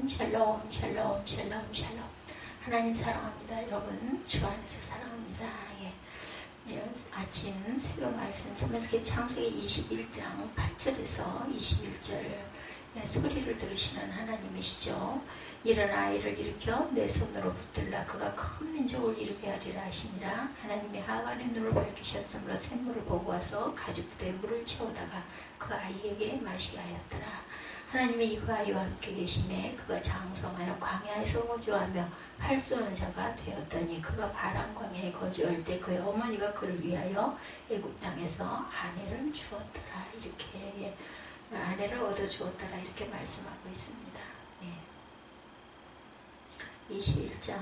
샬롬 샬롬 샬롬 샬롬. 하나님 사랑합니다. 여러분 주 안에서 사랑합니다. 아침 새벽 말씀 창세기 21장 8절에서 21절 소리를 들으시는 하나님이시죠. 이런 아이를 일으켜 내 손으로 붙들라. 그가 큰 민족을 이루게 하리라 하시니라. 하나님이 하갈의 눈을 밝히셨으므로 샘물을 보고 와서 가죽부대에 물을 채우다가 그 아이에게 마시게 하였더라. 하나님이 그 아이와 함께 계심에 그가 장성하여 광야에서 거주하며 활 쏘는 자가 되었더니 그가 바람 광야에 거주할 때 그의 어머니가 그를 위하여 애굽 땅에서 아내를 주었더라. 이렇게 아내를 얻어 주었더라. 이렇게 말씀하고 있습니다. 21장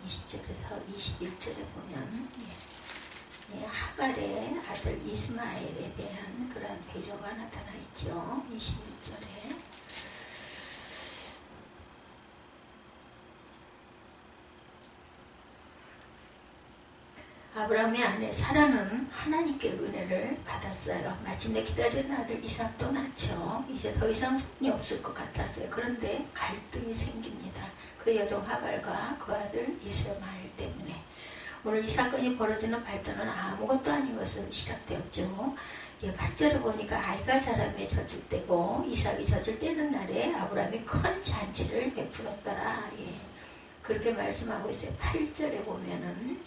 20절에서 21절에 보면 하갈의 아들 이스마엘에 대한 그런 배려가 나타나 있죠. 21절에 아브라함의 아내 사라는 하나님께 은혜를 받았어요. 마침내 기다리는 아들 이삭도 낳죠. 이제 더 이상 손이 없을 것 같았어요. 그런데 갈등이 생깁니다. 그 여종 하갈과 그 아들 이스마엘 때문에. 오늘 이 사건이 벌어지는 발단은 아무것도 아닌 것은 시작되었죠. 8절에 보니까 아이가 자라매 젖을 때고 이삭이 젖을 때는 날에 아브라함이 큰 잔치를 베풀었더라. 그렇게 말씀하고 있어요. 8절에 보면은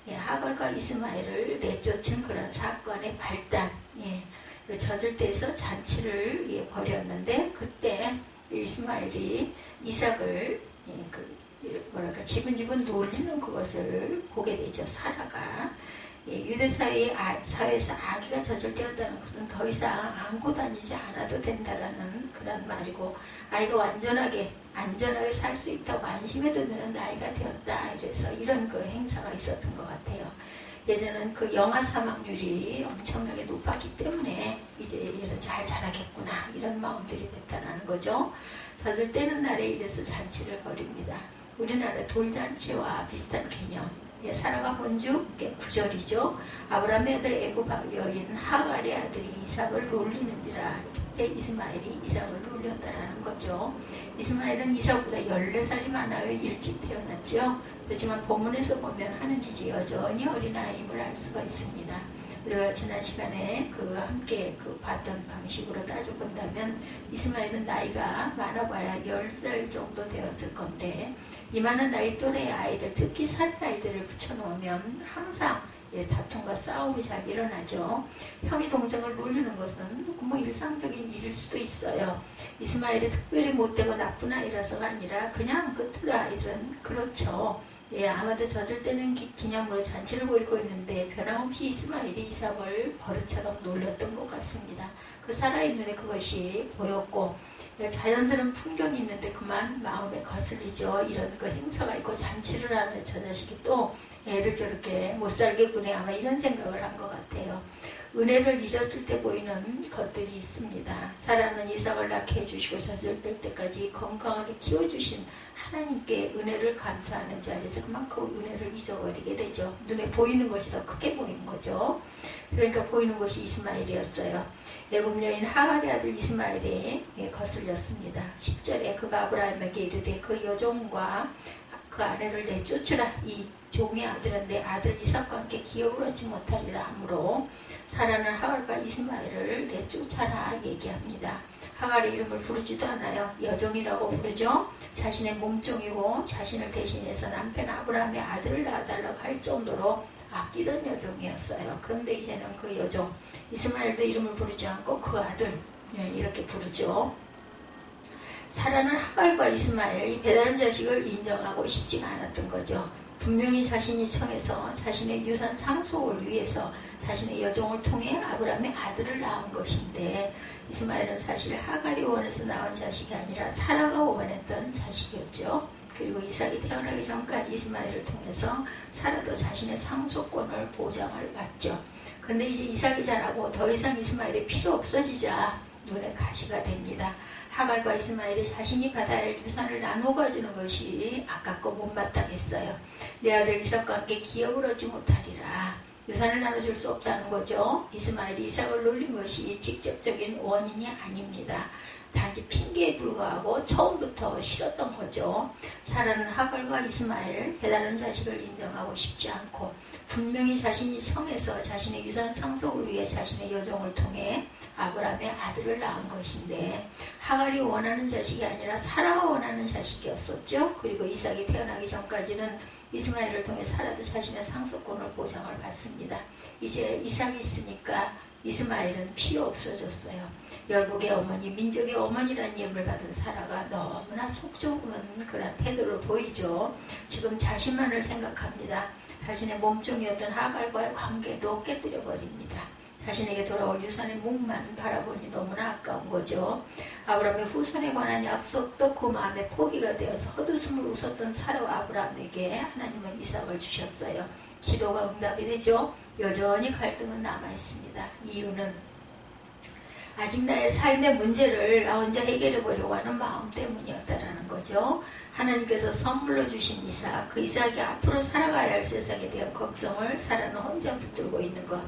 하갈과 이스마엘을 내쫓은 그런 사건의 발단, 젖을 때에서 잔치를 벌였는데 그때 이스마엘이 이삭을 지분지분 놀리는 그것을 보게 되죠. 사라가. 유대 사회에서 아기가 젖을 때였다는 것은 더 이상 안고 다니지 않아도 된다라는 그런 말이고, 아이가 안전하게 살 수 있다고 안심해도 되는 나이가 되었다. 이래서 이런 그 행사가 있었던 것 같아요. 예전엔 그 영아 사망률이 엄청나게 높았기 때문에 이제 얘는 잘 자라겠구나 이런 마음들이 됐다는 거죠. 젖을 떼는 날에 이래서 잔치를 벌입니다. 우리나라 돌잔치와 비슷한 개념. 사라가 본즉 9절이죠. 아브라함의 아들 애굽 여인 하갈의 아들이 이삭을 놀리는지라. 이스마엘이 이삭을 놀렸다라는 거죠. 이스마엘은 이삭보다 14살이 많아요. 일찍 태어났죠. 그렇지만 본문에서 보면 하는 짓이 여전히 어린아이임을 알 수가 있습니다. 우리가 지난 시간에 함께 봤던 방식으로 따져본다면 이스마엘은 나이가 많아봐야 10살 정도 되었을 건데, 이만한 나이 또래의 아이들, 특히 사내 아이들을 붙여놓으면 항상 다툼과 싸움이 잘 일어나죠. 형이 동생을 놀리는 것은 일상적인 일일 수도 있어요. 이스마엘이 특별히 못되고 나쁜 아이라서가 아니라 그냥 그 또래 아이들은 그렇죠. 아마도 젖을 때는 기념으로 잔치를 벌이고 있는데 변함없이 이스마엘이 이삭을 버릇처럼 놀렸던 것 같습니다. 그 사라의 눈에 그것이 보였고, 자연스러운 풍경이 있는데 그만 마음에 거슬리죠. 이런 그 행사가 있고 잔치를 하는 저 자식이 또 애를 저렇게 못살게 구네, 아마 이런 생각을 한 것 같아요. 은혜를 잊었을 때 보이는 것들이 있습니다. 사라는 이삭을 낳게 해주시고 젖을 뗄 때까지 건강하게 키워주신 하나님께 은혜를 감사하는 자리에서 그만큼 은혜를 잊어버리게 되죠. 눈에 보이는 것이 더 크게 보이는 거죠. 그러니까 보이는 것이 이스마엘이었어요. 애굽 여인 하갈의 아들 이스마엘에 거슬렸습니다. 10절에 그가 아브라함에게 이르되 그 여종과 그 아내를 내쫓으라. 이 종의 아들은 내 아들 이삭과 함께 기업을 얻지 못하리라 하므로 사라는 하갈과 이스마엘을 내쫓아라 얘기합니다. 하갈의 이름을 부르지도 않아요. 여종이라고 부르죠. 자신의 몸종이고 자신을 대신해서 남편 아브라함의 아들을 낳아달라고 할 정도로 아끼던 여종이었어요. 그런데 이제는 그 여종 이스마엘도 이름을 부르지 않고 그 아들 이렇게 부르죠. 사라는 하갈과 이스마엘, 이 배다른 자식을 인정하고 싶지가 않았던 거죠. 분명히 자신이 청해서 자신의 유산 상속을 위해서 자신의 여종을 통해 아브라함의 아들을 낳은 것인데, 이스마엘은 사실 하갈이 원해서 낳은 자식이 아니라 사라가 원했던 자식이었죠. 그리고 이삭이 태어나기 전까지 이스마엘을 통해서 사라도 자신의 상속권을 보장을 받죠. 근데 이제 이삭이 자라고 더 이상 이스마엘이 필요 없어지자 눈에 가시가 됩니다. 하갈과 이스마엘이 자신이 받아야 할 유산을 나눠 가지는 것이 아깝고 못마땅했어요. 내 아들 이삭과 함께 기업을 얻지 못하리라. 유산을 나눠줄 수 없다는 거죠. 이스마엘이 이삭을 놀린 것이 직접적인 원인이 아닙니다. 단지 핑계에 불과하고 처음부터 싫었던 거죠. 사라는 하갈과 이스마엘 배다른 자식을 인정하고 싶지 않고 분명히 자신이 성에서 자신의 유산 상속을 위해 자신의 여종을 통해 아브라함의 아들을 낳은 것인데 하갈이 원하는 자식이 아니라 사라가 원하는 자식이었었죠. 그리고 이삭이 태어나기 전까지는 이스마엘을 통해 사라도 자신의 상속권을 보장을 받습니다. 이제 이삭이 있으니까 이스마엘은 필요 없어졌어요. 열국의 어머니, 민족의 어머니라는 이름을 받은 사라가 너무나 속 좁은 그런 태도를 보이죠. 지금 자신만을 생각합니다. 자신의 몸종이었던 하갈과의 관계도 깨뜨려 버립니다. 자신에게 돌아올 유산의 목만 바라보니 너무나 아까운 거죠. 아브라함의 후손에 관한 약속도 그 마음에 포기가 되어서 헛웃음을 웃었던 사라와 아브라함에게 하나님은 이삭을 주셨어요. 기도가 응답이 되죠. 여전히 갈등은 남아있습니다. 이유는 아직 나의 삶의 문제를 나 혼자 해결해 보려고 하는 마음 때문이었다라는 거죠. 하나님께서 선물로 주신 이삭, 그 이삭이 앞으로 살아가야 할 세상에 대한 걱정을 사라는 혼자 붙들고 있는 것.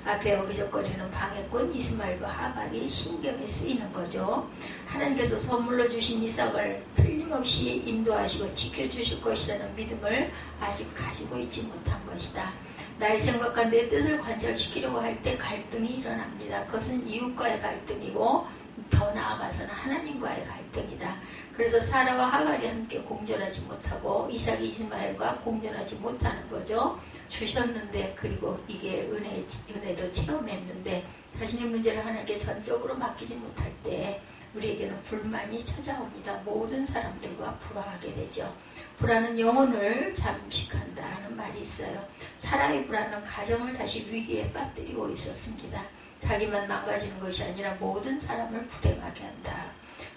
앞에 어기적거리는 방해꾼 이스마엘과 하갈이 신경이 쓰이는 거죠. 하나님께서 선물로 주신 이삭을 틀림없이 인도하시고 지켜주실 것이라는 믿음을 아직 가지고 있지 못한 것이다. 나의 생각과 내 뜻을 관철시키려고 할 때 갈등이 일어납니다. 그것은 이웃과의 갈등이고 더 나아가서는 하나님과의 갈등이다. 그래서 사라와 하갈이 함께 공존하지 못하고 이삭이 이스마엘과 공존하지 못하는 거죠. 주셨는데 그리고 이게 은혜도 체험했는데 자신의 문제를 하나님께 전적으로 맡기지 못할 때 우리에게는 불만이 찾아옵니다. 모든 사람들과 불화하게 되죠. 불화는 영혼을 잠식한다 하는 말이 있어요. 사라의 불화는 가정을 다시 위기에 빠뜨리고 있었습니다. 자기만 망가지는 것이 아니라 모든 사람을 불행하게 한다.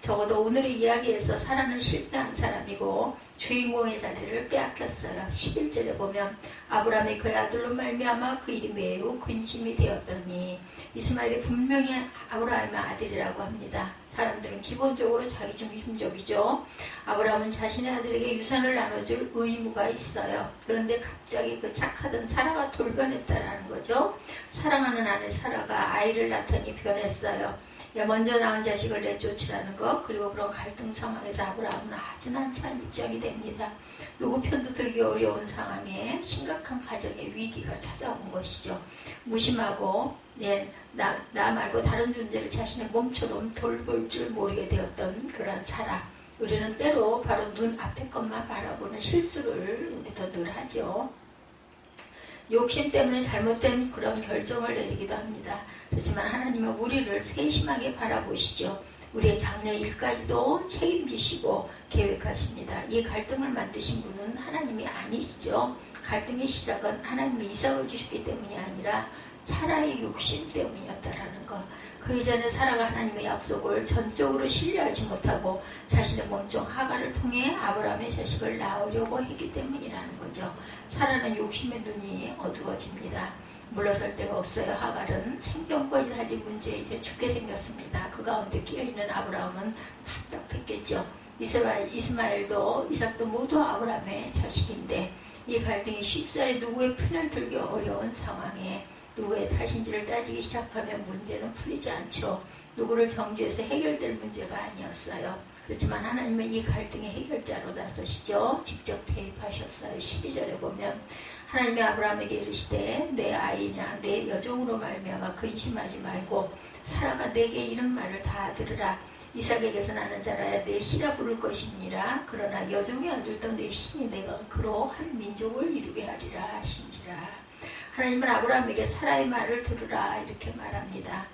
적어도 오늘의 이야기에서 사라는 실패한 사람이고 주인공의 자리를 빼앗겼어요. 11절에 보면 아브라함이 그의 아들로 말미암아 그 일이 매우 근심이 되었더니 이스마엘이 분명히 아브라함의 아들이라고 합니다. 사람들은 기본적으로 자기중심적이죠. 아브라함은 자신의 아들에게 유산을 나눠줄 의무가 있어요. 그런데 갑자기 그 착하던 사라가 돌변했다라는 거죠. 사랑하는 아내 사라가 아이를 낳더니 변했어요. 먼저 낳은 자식을 내쫓으라는 것, 그리고 그런 갈등 상황에서 아브라함은 아주 난처한 입장이 됩니다. 누구 편도 들기 어려운 상황에 심각한 가정의 위기가 찾아온 것이죠. 무심하고 나 말고 다른 존재를 자신의 몸처럼 돌볼 줄 모르게 되었던 그런 사라. 우리는 때로 바로 눈 앞의 것만 바라보는 실수를 우리도 늘 하죠. 욕심 때문에 잘못된 그런 결정을 내리기도 합니다. 그렇지만 하나님은 우리를 세심하게 바라보시죠. 우리의 장래 일까지도 책임지시고 계획하십니다. 이 갈등을 만드신 분은 하나님이 아니시죠. 갈등의 시작은 하나님이 이삭을 주셨기 때문이 아니라 사라의 욕심 때문이었다라는 것. 그 이전에 사라가 하나님의 약속을 전적으로 신뢰하지 못하고 자신의 몸종 하갈을 통해 아브라함의 자식을 낳으려고 했기 때문이라는 거죠. 사라는 욕심의 눈이 어두워집니다. 물러설 데가 없어요. 하갈은 생존과 달린 문제에 이제 죽게 생겼습니다. 그 가운데 끼어있는 아브라함은 답답했겠죠. 이스마엘도 이삭도 모두 아브라함의 자식인데 이 갈등이 쉽사리 누구의 편을 들기 어려운 상황에 누구의 탓인지를 따지기 시작하면 문제는 풀리지 않죠. 누구를 정죄해서 해결될 문제가 아니었어요. 그렇지만 하나님은 이 갈등의 해결자로 나서시죠. 직접 개입하셨어요. 12절에 보면 하나님이 아브라함에게 이르시되 내 아이냐 내 여종으로 말미암아 근심하지 말고 사라가 내게 이런 말을 다 들으라. 이삭에게서 나는 자라야 내 씨라 부를 것이니라. 그러나 여종의 아들도 내 신이 내가 그로 한 민족을 이루게 하리라 하신지라. 하나님은 아브라함에게 사라의 말을 들으라 이렇게 말합니다.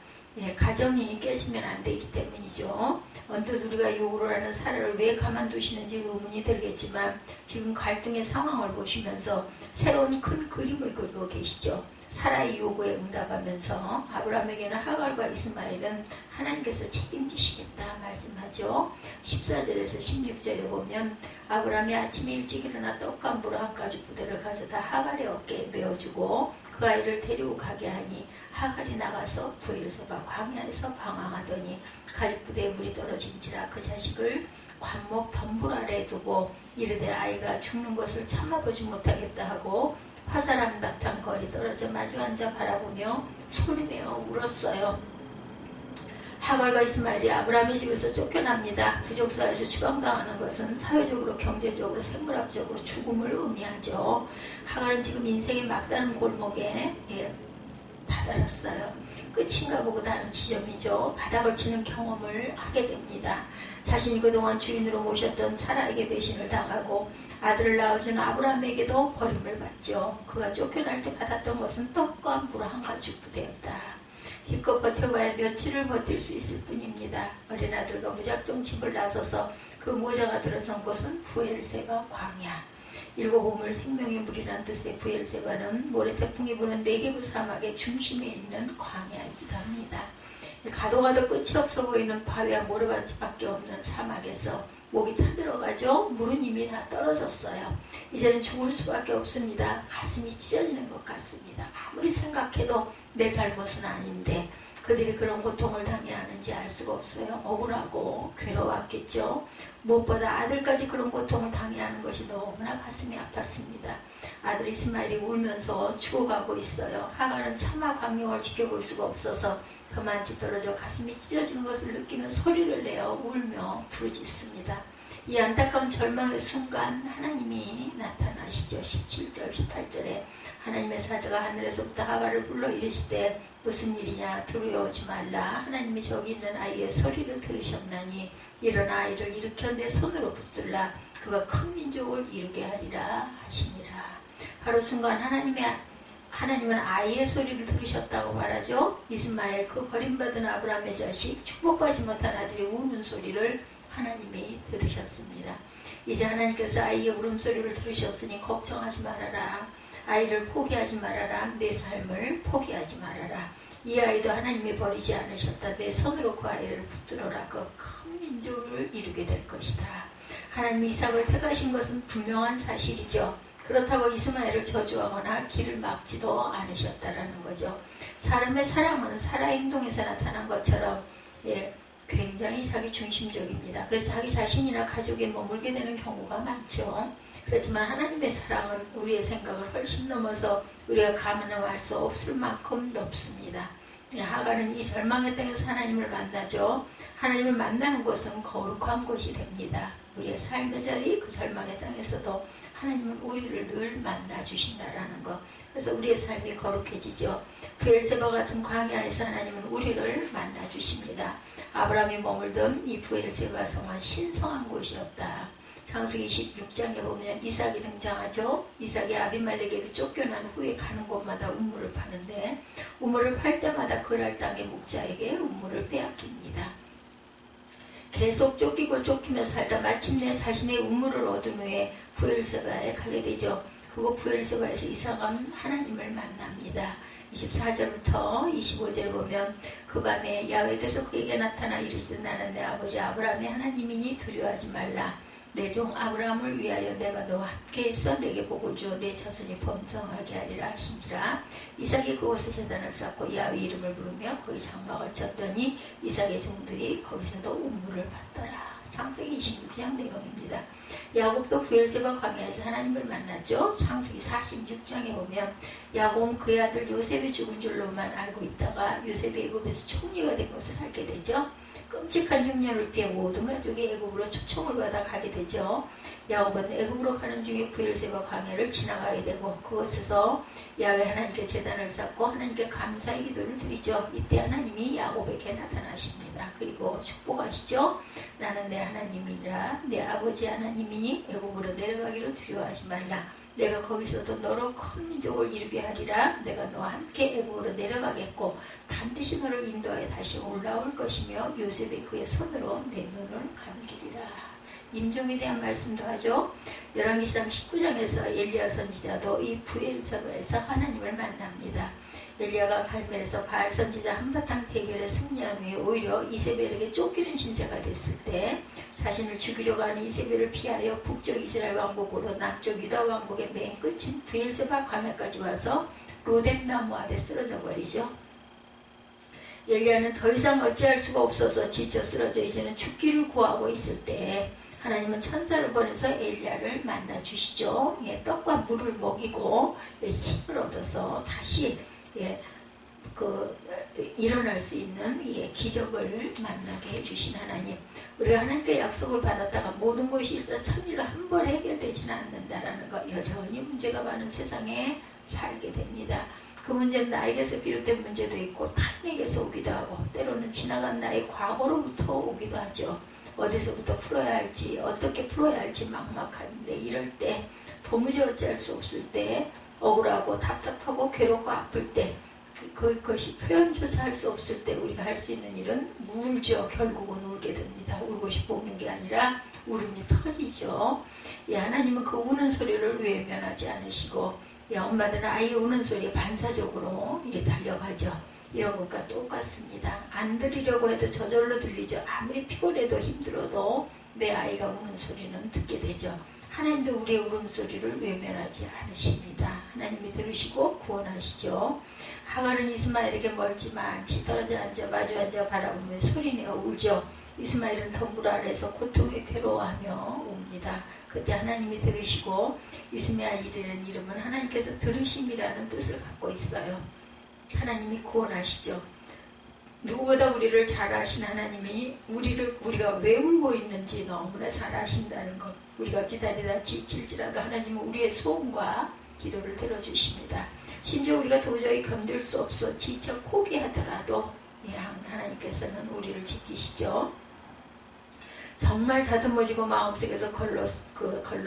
가정이 깨지면 안 되기 때문이죠. 언뜻 우리가 욕으로 하는 사라를 왜 가만두시는지 의문이 들겠지만 지금 갈등의 상황을 보시면서 새로운 큰 그림을 그리고 계시죠. 사라의 요구에 응답하면서 아브라함에게는 하갈과 이스마엘은 하나님께서 책임지시겠다 말씀하죠. 14절에서 16절에 보면 아브라함이 아침에 일찍 일어나 떡과 물 한 가죽 부대를 가져다 하갈의 어깨에 메어주고 그 아이를 데리고 가게 하니 하갈이 나가서 부엘세바 광야에서 방황하더니 가죽 부대에 물이 떨어진지라 그 자식을 관목 덤불 아래에 두고 이르되 아이가 죽는 것을 참아보지 못하겠다 하고 화사람 바탕 거리 떨어져 마주 앉아 바라보며 소리내어 울었어요. 하갈과 이스마엘이 아브라함의 집에서 쫓겨납니다. 부족사에서 추방당하는 것은 사회적으로, 경제적으로, 생물학적으로 죽음을 의미하죠. 하갈은 지금 인생의 막다른 골목에 다다랐어요. 끝인가 보고 다른 지점이죠. 바닥을 치는 경험을 하게 됩니다. 자신이 그동안 주인으로 모셨던 사라에게 배신을 당하고 아들을 낳아준 아브라함에게도 버림을 받죠. 그가 쫓겨날 때 받았던 것은 떡과 물 한 가죽도 되었다. 힘껏 버텨봐야 며칠을 버틸 수 있을 뿐입니다. 어린아들과 무작정 집을 나서서 그 모자가 들어선 곳은 부엘세바 광야. 일곱 우물 생명의 물이란 뜻의 부엘세바는 모래 태풍이 부는 네게브 사막의 중심에 있는 광야이기도 합니다. 가도 끝이 없어 보이는 바위와 모래밭밖에 없는 사막에서 목이 타들어가죠. 물은 이미 다 떨어졌어요. 이제는 죽을 수밖에 없습니다. 가슴이 찢어지는 것 같습니다. 아무리 생각해도 내 잘못은 아닌데 그들이 그런 고통을 당해야 하는지 알 수가 없어요. 억울하고 괴로웠겠죠. 무엇보다 아들까지 그런 고통을 당해야 하는 것이 너무나 가슴이 아팠습니다. 아들 이스마엘이 울면서 죽어가고 있어요. 하갈은 차마 광경을 지켜볼 수가 없어서 그만치 떨어져 가슴이 찢어지는 것을 느끼는 소리를 내어 울며 부르짖습니다. 이 안타까운 절망의 순간 하나님이 나타나시죠. 17절 18절에 하나님의 사자가 하늘에서부터 하갈을 불러 이르시되 무슨 일이냐 두려워하지 말라. 하나님이 저기 있는 아이의 소리를 들으셨나니 일어나 아이를 일으켜 내 손으로 붙들라. 그가 큰 민족을 이루게 하리라 하시니라. 바로 순간 하나님은 아이의 소리를 들으셨다고 말하죠. 이스마엘 그 버림받은 아브라함의 자식 축복받지 못한 아들이 우는 소리를 하나님이 들으셨습니다. 이제 하나님께서 아이의 울음소리를 들으셨으니 걱정하지 말아라. 아이를 포기하지 말아라. 내 삶을 포기하지 말아라. 이 아이도 하나님이 버리지 않으셨다. 내 손으로 그 아이를 붙들어라. 그 큰 민족을 이루게 될 것이다. 하나님이 이삭을 택하신 것은 분명한 사실이죠. 그렇다고 이스마엘을 저주하거나 길을 막지도 않으셨다라는 거죠. 사람의 사랑은 살아의 행동에서 나타난 것처럼 굉장히 자기 중심적입니다. 그래서 자기 자신이나 가족에 머물게 되는 경우가 많죠. 그렇지만 하나님의 사랑은 우리의 생각을 훨씬 넘어서 우리가 감안할 수 없을 만큼 높습니다. 하갈은 이 절망의 땅에서 하나님을 만나죠. 하나님을 만나는 곳은 거룩한 곳이 됩니다. 우리의 삶의 자리, 그 절망의 땅에서도 하나님은 우리를 늘 만나주신다라는 것. 그래서 우리의 삶이 거룩해지죠. 부엘세바 같은 광야에서 하나님은 우리를 만나주십니다. 아브라함이 머물던 이 부엘세바 성은 신성한 곳이었다. 창세기 26장에 보면 이삭이 등장하죠. 이삭이 아비멜렉에게 쫓겨난 후에 가는 곳마다 우물을 파는데 우물을 팔 때마다 그랄 땅의 목자에게 우물을 빼앗깁니다. 계속 쫓기고 쫓기며 살다 마침내 자신의 우물을 얻은 후에 부엘세바에 가게 되죠. 그곳 부엘세바에서 이삭은 하나님을 만납니다. 24절부터 25절 보면 그 밤에 야훼께서 그에게 나타나 이르시되 나는 내 아버지 아브라함의 하나님이니 두려워하지 말라. 내 종 아브라함을 위하여 내가 너와 함께 있어 내게 복을 주어 내 자손이 번성하게 하리라 하신지라. 이삭이 그곳에 제단을 쌓고 야훼 이름을 부르며 거기 장막을 쳤더니 이삭의 종들이 거기서도 우물을 받더라. 창세기 26장 내용입니다. 야곱도 부엘세바 광야에서 하나님을 만났죠. 창세기 46장에 보면 야곱은 그의 아들 요셉이 죽은 줄로만 알고 있다가 요셉이 애굽에서 총리가 된 것을 알게 되죠. 끔찍한 흉년을 피해 모든 가족이 애굽으로 초청을 받아 가게 되죠. 야곱은 애굽으로 가는 중에 부엘세바 광야를 지나가게 되고 그곳에서 야훼 하나님께 제단을 쌓고 하나님께 감사의 기도를 드리죠. 이때 하나님이 야곱에게 나타나십니다. 그리고 축복하시죠. 나는 내 하나님이라 내 아버지 하나님이니 애굽으로 내려가기를 두려워하지 말라. 내가 거기서도 너로 큰 민족을 이루게 하리라. 내가 너와 함께 애굽으로 내려가겠고 반드시 너를 인도하여 다시 올라올 것이며 요셉이 그의 손으로 내 눈을 감기리라. 임종에 대한 말씀도 하죠. 열왕기상 19장에서 엘리야 선지자도 이 부엘세바에서 하나님을 만납니다. 엘리야가 갈멜에서 바알 선지자 한바탕 대결에 승리한 후에 오히려 이세벨에게 쫓기는 신세가 됐을 때 자신을 죽이려고 하는 이세벨을 피하여 북쪽 이스라엘 왕국으로 남쪽 유다 왕국의 맨 끝인 부엘세바 광야까지 와서 로뎀나무 아래 쓰러져 버리죠. 엘리야는 더 이상 어찌할 수가 없어서 지쳐 쓰러져 이제는 죽기를 구하고 있을 때 하나님은 천사를 보내서 엘리야를 만나 주시죠. 떡과 물을 먹이고 힘을 얻어서 다시 일어날 수 있는 기적을 만나게 해주신 하나님, 우리가 하나님께 약속을 받았다가 모든 것이 있어 천일로 한 번에 해결되지는 않는다라는 것, 여전히 문제가 많은 세상에 살게 됩니다. 그 문제는 나에게서 비롯된 문제도 있고 타인에게서 오기도 하고 때로는 지나간 나의 과거로부터 오기도 하죠. 어디서부터 풀어야 할지 어떻게 풀어야 할지 막막한데, 이럴 때 도무지 어찌할 수 없을 때, 억울하고 답답하고 괴롭고 아플 때, 그것이 표현조차 할 수 없을 때 우리가 할 수 있는 일은 울죠. 결국은 울게 됩니다. 울고 싶어 우는 게 아니라 울음이 터지죠. 하나님은 그 우는 소리를 외면하지 않으시고, 엄마들은 아이 우는 소리에 반사적으로 달려가죠. 이런 것과 똑같습니다. 안 들으려고 해도 저절로 들리죠. 아무리 피곤해도 힘들어도 내 아이가 우는 소리는 듣게 되죠. 하나님도 우리의 울음소리를 외면하지 않으십니다. 하나님이 들으시고 구원하시죠. 하갈은 이스마엘에게 멀지만 피 떨어져 앉아 마주 앉아 바라보며 소리내어 울죠. 이스마엘은 덩굴 아래에서 고통에 괴로워하며 웁니다. 그때 하나님이 들으시고, 이스마엘이라는 이름은 하나님께서 들으심이라는 뜻을 갖고 있어요. 하나님이 구원하시죠. 누구보다 우리를 잘 아신 하나님이 우리가 왜 울고 있는지 너무나 잘 아신다는 것, 우리가 기다리다 지칠지라도 하나님은 우리의 소원과 기도를 들어주십니다. 심지어 우리가 도저히 견딜 수 없어 지쳐 포기하더라도 하나님께서는 우리를 지키시죠. 정말 다듬어지고 마음속에서 걸러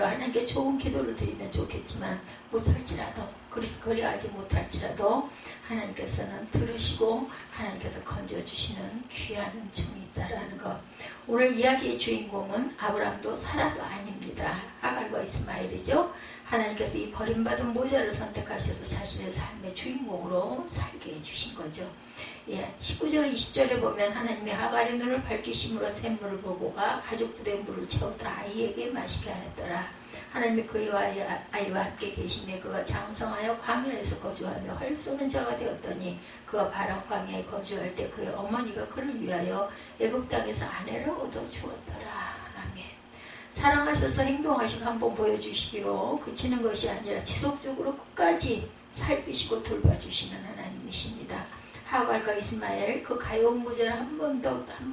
하나님께 좋은 기도를 드리면 좋겠지만 못할지라도, 그리하지 못할지라도 하나님께서는 들으시고 하나님께서 건져주시는 귀한 은총이 있다라는 것. 오늘 이야기의 주인공은 아브라함도 사라도 아닙니다. 하갈과 이스마엘이죠. 하나님께서 이 버림받은 모자를 선택하셔서 자신의 삶의 주인공으로 살게 해주신 거죠. 19절 20절에 보면 하나님이 하갈의 눈을 밝히심으로 샘물을 보고 가 가죽 부대에 물을 채우다 아이에게 마시게 하였더라. 하나님이 그와 아이와 함께 계시며 그가 장성하여 광야에서 거주하며 활 쏘는 자가 되었더니, 그가 바람 광야에 거주할 때 그의 어머니가 그를 위하여 애굽 땅에서 아내를 얻어 주었더라. 아멘. 사랑하셔서 행동하시고 한번 보여주시기로 그치는 것이 아니라 지속적으로 끝까지 살피시고 돌봐주시는 하나님이십니다. 하갈과 이스마엘 그 가여운 문제를 한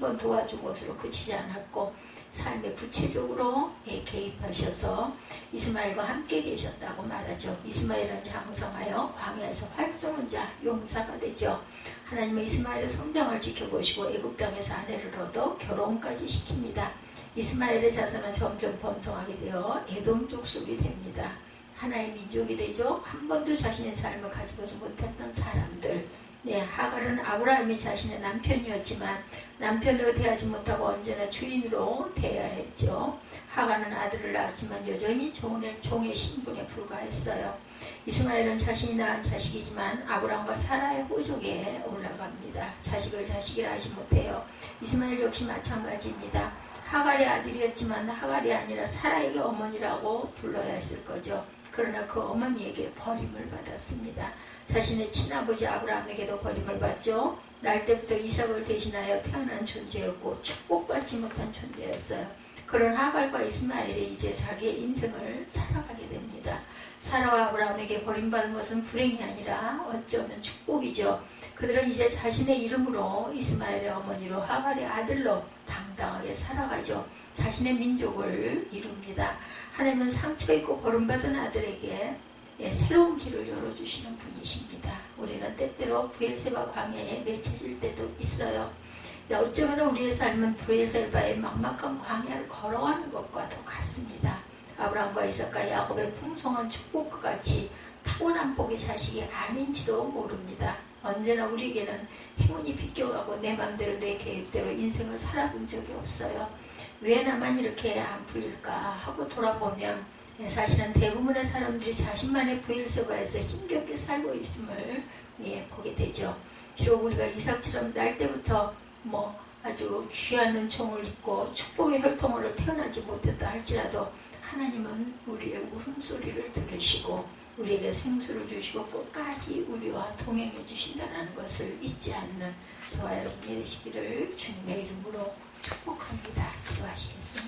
번 도와준 것으로 그치지 않았고, 삶에 구체적으로 개입하셔서 이스마엘과 함께 계셨다고 말하죠. 이스마엘은 장성하여 광야에서 활 쏘는 자, 용사가 되죠. 하나님은 이스마엘의 성장을 지켜보시고 애굽 땅에서 아내를 얻어 결혼까지 시킵니다. 이스마엘의 자손은 점점 번성하게 되어 에돔 족속이 됩니다. 하나의 민족이 되죠. 한 번도 자신의 삶을 가지고서 못했던 사람들. 하갈은 아브라함이 자신의 남편이었지만 남편으로 대하지 못하고 언제나 주인으로 대해야 했죠. 하갈은 아들을 낳았지만 여전히 종의 신분에 불과했어요. 이스마엘은 자신이 낳은 자식이지만 아브라함과 사라의 호적에 올라갑니다. 자식을 자식이라 하지 못해요. 이스마엘 역시 마찬가지입니다. 하갈의 아들이었지만 하갈이 아니라 사라에게 어머니라고 불러야 했을 거죠. 그러나 그 어머니에게 버림을 받았습니다. 자신의 친아버지 아브라함에게도 버림을 받죠. 날 때부터 이삭을 대신하여 태어난 존재였고 축복받지 못한 존재였어요. 그런 하갈과 이스마엘이 이제 자기의 인생을 살아가게 됩니다. 사라와 아브라함에게 버림받은 것은 불행이 아니라 어쩌면 축복이죠. 그들은 이제 자신의 이름으로 이스마엘의 어머니로 하갈의 아들로 당당하게 살아가죠. 자신의 민족을 이룹니다. 하나님은 상처있고 버림받은 아들에게 새로운 길을 열어주시는 분이십니다. 우리는 때때로 브엘세바 광야에 맺혀질 때도 있어요. 어쩌면 우리의 삶은 브엘세바의 막막한 광야를 걸어가는 것과도 같습니다. 아브라함과 이삭과 야곱의 풍성한 축복과 같이 타고난 복의 자식이 아닌지도 모릅니다. 언제나 우리에게는 행운이 비껴가고 내 맘대로 내 계획대로 인생을 살아본 적이 없어요. 왜 나만 이렇게 안 풀릴까 하고 돌아보면 사실은 대부분의 사람들이 자신만의 브엘세바에서 힘겹게 살고 있음을 보게 되죠. 비록 우리가 이삭처럼 날 때부터 아주 귀한 은총을 입고 축복의 혈통으로 태어나지 못했다 할지라도 하나님은 우리의 울음소리를 들으시고 우리에게 생수를 주시고 끝까지 우리와 동행해 주신다는 것을 잊지 않는 저와 여러분이 되시기를 주님의 이름으로 축복합니다. 기도하시겠습니다.